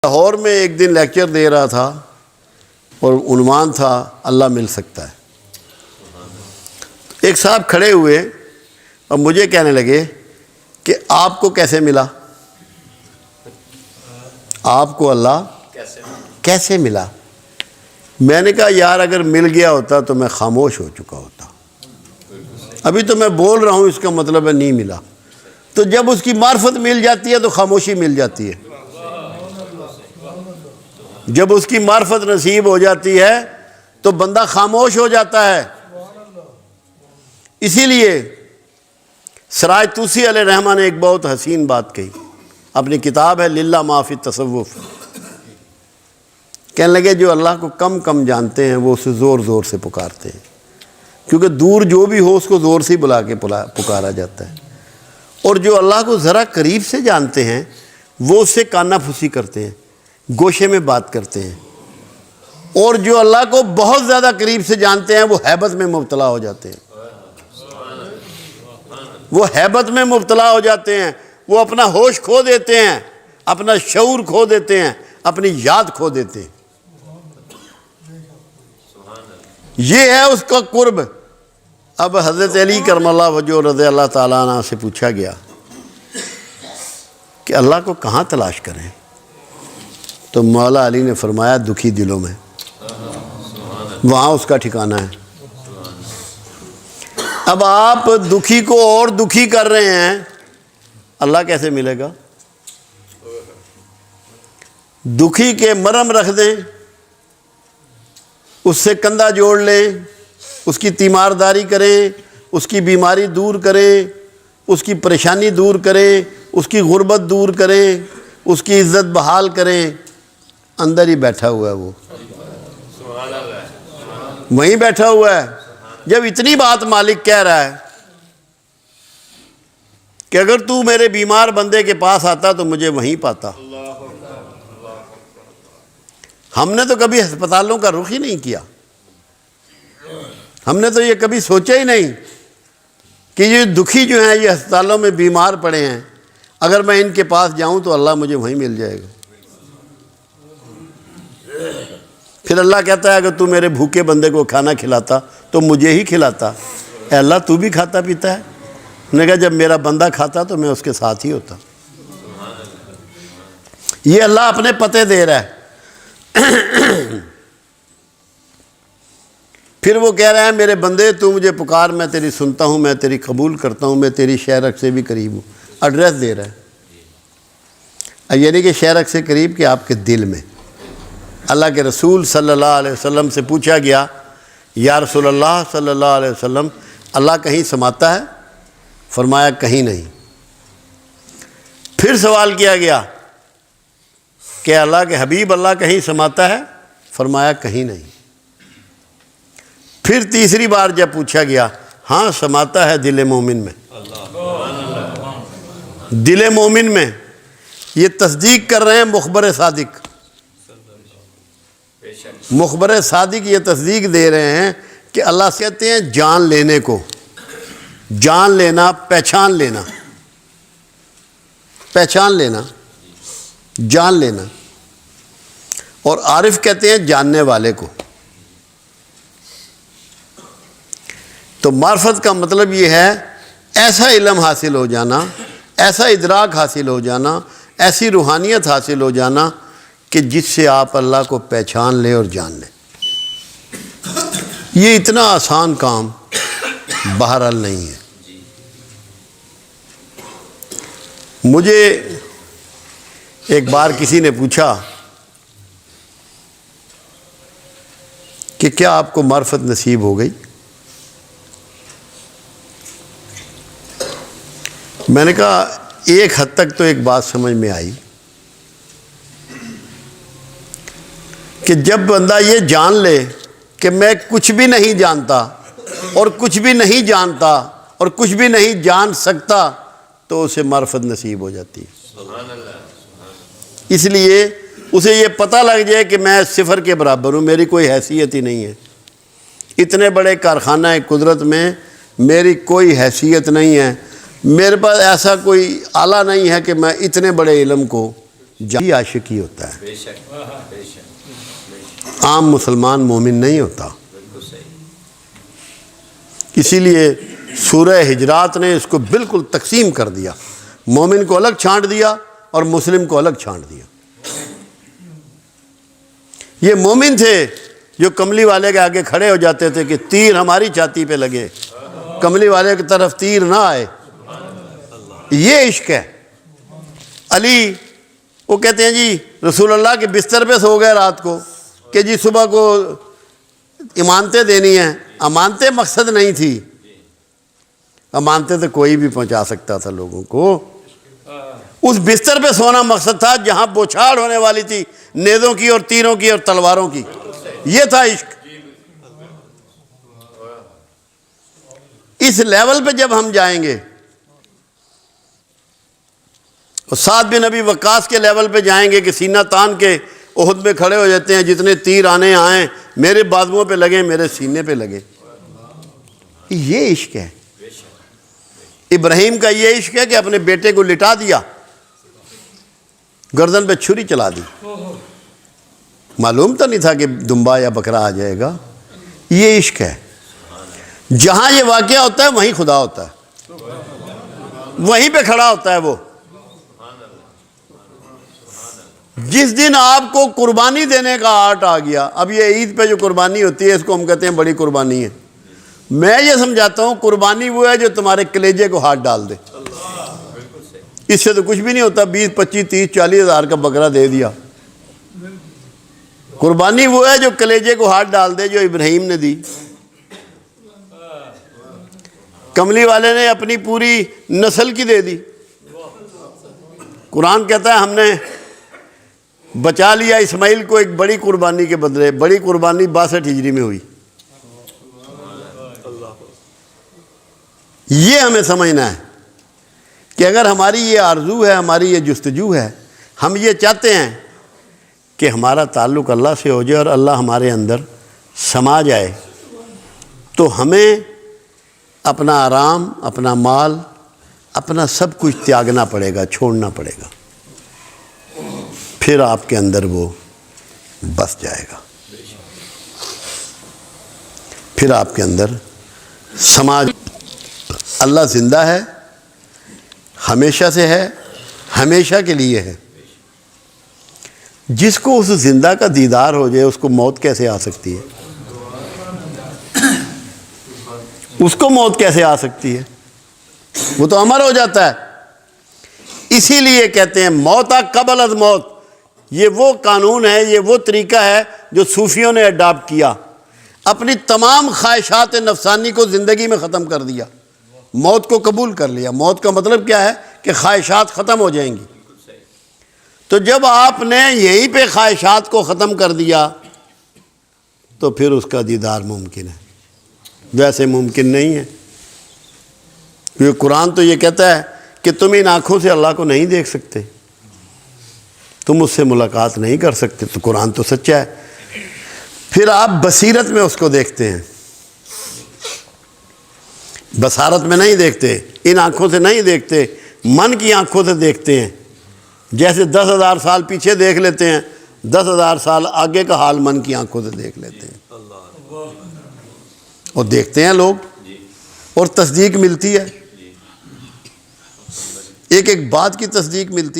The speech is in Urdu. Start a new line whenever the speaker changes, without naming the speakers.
لاہور میں ایک دن لیکچر دے رہا تھا اور عنوان تھا اللہ مل سکتا ہے۔ ایک صاحب کھڑے ہوئے اور مجھے کہنے لگے کہ آپ کو کیسے ملا، آپ کو اللہ کیسے ملا؟ میں نے کہا یار اگر مل گیا ہوتا تو میں خاموش ہو چکا ہوتا، ابھی تو میں بول رہا ہوں، اس کا مطلب ہے نہیں ملا۔ تو جب اس کی معرفت مل جاتی ہے تو خاموشی مل جاتی ہے، جب اس کی معرفت نصیب ہو جاتی ہے تو بندہ خاموش ہو جاتا ہے۔ اسی لیے سراج توسی علیہ الرحمہ نے ایک بہت حسین بات کہی، اپنی کتاب ہے للہ ما فی التصوف، کہنے لگے جو اللہ کو کم کم جانتے ہیں وہ اسے زور زور سے پکارتے ہیں، کیونکہ دور جو بھی ہو اس کو زور سے بلا کے پکارا جاتا ہے، اور جو اللہ کو ذرا قریب سے جانتے ہیں وہ اس سے کانا پھوسی کرتے ہیں، گوشے میں بات کرتے ہیں، اور جو اللہ کو بہت زیادہ قریب سے جانتے ہیں وہ ہیبت میں مبتلا ہو جاتے ہیں، وہ ہیبت میں مبتلا ہو جاتے ہیں، وہ اپنا ہوش کھو دیتے ہیں، اپنا شعور کھو دیتے ہیں، اپنی یاد کھو دیتے ہیں۔ یہ ہے اس کا قرب۔ اب حضرت علی کرم اللہ وجہہ رضی اللہ تعالیٰ عنہ سے پوچھا گیا کہ اللہ کو کہاں تلاش کریں؟ تو مولا علی نے فرمایا دکھی دلوں میں، وہاں اس کا ٹھکانہ ہے۔ اب آپ دکھی کو اور دکھی کر رہے ہیں، اللہ کیسے ملے گا؟ دکھی کے مرہم رکھ دیں، اس سے کندھا جوڑ لیں، اس کی تیمارداری کریں، اس کی بیماری دور کریں، اس کی پریشانی دور کریں، اس کی غربت دور کریں، اس کی عزت بحال کریں، اندر ہی بیٹھا ہوا ہے، وہ وہیں بیٹھا ہوا ہے۔ جب اتنی بات مالک کہہ رہا ہے کہ اگر تو میرے بیمار بندے کے پاس آتا تو مجھے وہیں پاتا، ہم نے تو کبھی ہسپتالوں کا رخ ہی نہیں کیا، ہم نے تو یہ کبھی سوچا ہی نہیں کہ یہ دکھی جو ہیں یہ ہسپتالوں میں بیمار پڑے ہیں، اگر میں ان کے پاس جاؤں تو اللہ مجھے وہیں مل جائے گا۔ پھر اللہ کہتا ہے اگر تو میرے بھوکے بندے کو کھانا کھلاتا تو مجھے ہی کھلاتا۔ اے اللہ تو بھی کھاتا پیتا ہے؟ انہوں نے کہا جب میرا بندہ کھاتا تو میں اس کے ساتھ ہی ہوتا۔ یہ اللہ اپنے پتے دے رہا ہے۔ پھر وہ کہہ رہا ہے میرے بندے تو مجھے پکار، میں تیری سنتا ہوں، میں تیری قبول کرتا ہوں، میں تیری شہرک سے بھی قریب ہوں۔ ایڈریس دے رہا ہے، یعنی کہ شہرک سے قریب کہ آپ کے دل میں۔ اللہ کے رسول صلی اللہ علیہ وسلم سے پوچھا گیا یا رسول اللہ صلی اللہ علیہ وسلم اللہ کہیں سماتا ہے؟ فرمایا کہیں نہیں۔ پھر سوال کیا گیا کہ اللہ کے حبیب اللہ کہیں سماتا ہے؟ فرمایا کہیں نہیں۔ پھر تیسری بار جب پوچھا گیا ہاں سماتا ہے دل مومن میں، دل مومن میں۔ یہ تصدیق کر رہے ہیں مخبر صادق، مخبر صادق یہ تصدیق دے رہے ہیں کہ اللہ سے کہتے ہیں جان لینے کو، جان لینا، پہچان لینا، پہچان لینا، جان لینا، اور عارف کہتے ہیں جاننے والے کو۔ تو معرفت کا مطلب یہ ہے ایسا علم حاصل ہو جانا، ایسا ادراک حاصل ہو جانا، ایسی روحانیت حاصل ہو جانا کہ جس سے آپ اللہ کو پہچان لیں اور جان لیں۔ یہ اتنا آسان کام بہرحال نہیں ہے۔ مجھے ایک بار کسی نے پوچھا کہ کیا آپ کو معرفت نصیب ہو گئی؟ میں نے کہا ایک حد تک تو ایک بات سمجھ میں آئی کہ جب بندہ یہ جان لے کہ میں کچھ بھی نہیں جانتا اور کچھ بھی نہیں جانتا اور کچھ بھی نہیں جان سکتا تو اسے معرفت نصیب ہو جاتی ہے۔ اس لیے اسے یہ پتہ لگ جائے کہ میں صفر کے برابر ہوں، میری کوئی حیثیت ہی نہیں ہے، اتنے بڑے کارخانہ قدرت میں میری کوئی حیثیت نہیں ہے، میرے پاس ایسا کوئی آلہ نہیں ہے کہ میں اتنے بڑے علم کو جانی عاشقی ہوتا ہے،
بے شک بے شک
عام مسلمان مومن نہیں ہوتا۔
بالکل صحیح۔
اسی لیے سورہ حجرات نے اس کو بالکل تقسیم کر دیا، مومن کو الگ چھانٹ دیا اور مسلم کو الگ چھانٹ دیا۔ یہ مومن تھے جو کملی والے کے آگے کھڑے ہو جاتے تھے کہ تیر ہماری چھاتی پہ لگے، کملی والے کی طرف تیر نہ آئے، یہ عشق ہے۔ علی وہ کہتے ہیں جی رسول اللہ کے بستر پہ سو گئے رات کو کہ جی صبح کو امانتیں دینی ہیں۔ امانتیں مقصد نہیں تھی، امانتیں تو کوئی بھی پہنچا سکتا تھا لوگوں کو، اس بستر پہ سونا مقصد تھا جہاں بوچھاڑ ہونے والی تھی نیزوں کی اور تیروں کی اور تلواروں کی، یہ تھا عشق۔ اس لیول پہ جب ہم جائیں گے اور سعد بن ابی وقاص کے لیول پہ جائیں گے کہ سینہ تان کے احد میں کھڑے ہو جاتے ہیں، جتنے تیر آنے آئیں میرے بازوؤں پہ لگے، میرے سینے پہ لگے، یہ عشق ہے۔ ابراہیم کا یہ عشق ہے کہ اپنے بیٹے کو لٹا دیا، گردن پہ چھری چلا دی، معلوم تو نہیں تھا کہ دمبا یا بکرا آ جائے گا، یہ عشق ہے۔ جہاں یہ واقعہ ہوتا ہے وہیں خدا ہوتا ہے، وہیں پہ کھڑا ہوتا ہے وہ۔ جس دن آپ کو قربانی دینے کا آرٹ آ گیا، اب یہ عید پہ جو قربانی ہوتی ہے اس کو ہم کہتے ہیں بڑی قربانی ہے، میں یہ سمجھاتا ہوں قربانی وہ ہے جو تمہارے کلیجے کو ہاتھ ڈال دے، اس سے تو کچھ بھی نہیں ہوتا، 20 25 30 40 ہزار کا بکرا دے دیا۔ قربانی وہ ہے جو کلیجے کو ہاتھ ڈال دے، جو ابراہیم نے دی۔ کملی والے نے اپنی پوری نسل کی دے دی۔ قرآن کہتا ہے ہم نے بچا لیا اسماعیل کو ایک بڑی قربانی کے بدلے، بڑی قربانی 62 ہجری میں ہوئی۔ یہ ہمیں سمجھنا ہے کہ اگر ہماری یہ آرزو ہے، ہماری یہ جستجو ہے، ہم یہ چاہتے ہیں کہ ہمارا تعلق اللہ سے ہو جائے اور اللہ ہمارے اندر سما جائے، تو ہمیں اپنا آرام، اپنا مال، اپنا سب کچھ تیاگنا پڑے گا، چھوڑنا پڑے گا، پھر آپ کے اندر وہ بس جائے گا، پھر آپ کے اندر سما۔ اللہ زندہ ہے، ہمیشہ سے ہے، ہمیشہ کے لیے ہے۔ جس کو اس زندہ کا دیدار ہو جائے اس کو موت کیسے آ سکتی ہے؟ اس کو موت کیسے آ سکتی ہے؟ وہ تو امر ہو جاتا ہے۔ اسی لیے کہتے ہیں موت قبل از موت، یہ وہ قانون ہے، یہ وہ طریقہ ہے جو صوفیوں نے اڈاپٹ کیا، اپنی تمام خواہشات نفسانی کو زندگی میں ختم کر دیا، موت کو قبول کر لیا۔ موت کا مطلب کیا ہے کہ خواہشات ختم ہو جائیں گی۔ تو جب آپ نے یہیں پہ خواہشات کو ختم کر دیا تو پھر اس کا دیدار ممکن ہے، ویسے ممکن نہیں ہے، کیونکہ قرآن تو یہ کہتا ہے کہ تم ان آنکھوں سے اللہ کو نہیں دیکھ سکتے، تم اس سے ملاقات نہیں کر سکتے۔ تو قرآن تو سچا ہے۔ پھر آپ بصیرت میں اس کو دیکھتے ہیں، بصارت میں نہیں دیکھتے، ان آنکھوں سے نہیں دیکھتے، من کی آنکھوں سے دیکھتے ہیں۔ جیسے 10,000 سال پیچھے دیکھ لیتے ہیں، 10,000 سال آگے کا حال من کی آنکھوں سے دیکھ لیتے ہیں، اور دیکھتے ہیں لوگ، اور تصدیق ملتی ہے، ایک ایک بات کی تصدیق ملتی ہے۔